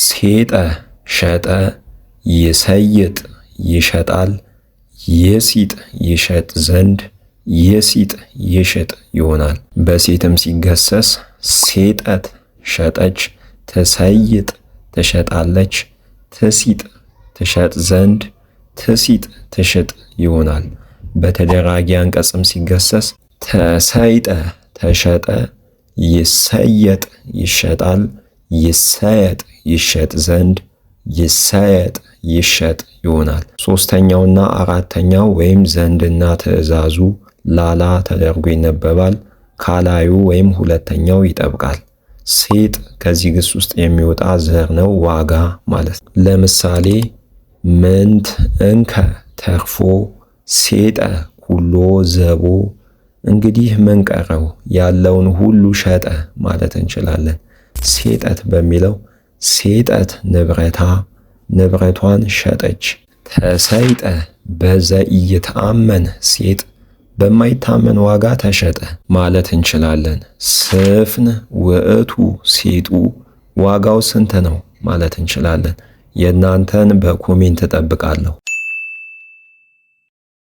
ሴጠ ሸጠ፣ ይሰይጥ ይሸጣል፣ ይሲጥ ይሸጥ ዘንድ፣ ይሲጥ ይሽጥ ይሆናል። በሴትም ሲገሰስ ሴጠት ሸጠች፣ ትሰይጥ ትሸጣለች፣ ትሲጥ ትሸጥ ዘንድ፣ ትሲጥ ትሽጥ ይሆናል። በተደራጊ አንቀጽም ሲገሰስ ተሰይጠ ተሸጠ፣ ይሰየጥ ይሸጣል፣ ይሰየጥ ይሸጥ ዘንድ፣ ይሰየጥ ይሸጥ ይሆናል። ሶስተኛውና አራተኛው ወይም ዘንድና ትእዛዙ ላላ ተደርጎ ይነበባል። ካላዩ ወይም ሁለተኛው ይጠብቃል። ሴጥ ከዚህ ግስ ውስጥ የሚወጣ ዘር ነው፣ ዋጋ ማለት ነው። ለምሳሌ ምንት እንከ ተርፎ ሴጠ ኩሎ ዘቦ፣ እንግዲህ ምን ቀረው ያለውን ሁሉ ሸጠ ማለት እንችላለን። ሴጠት በሚለው ሴጠት ንብረታ ንብረቷን ሸጠች። ተሰይጠ በዘኢይትአመን ሴጥ በማይታመን ዋጋ ተሸጠ ማለት እንችላለን። ስፍን ውእቱ ሴጡ ዋጋው ስንት ነው ማለት እንችላለን። የእናንተን በኮሜንት እጠብቃለሁ።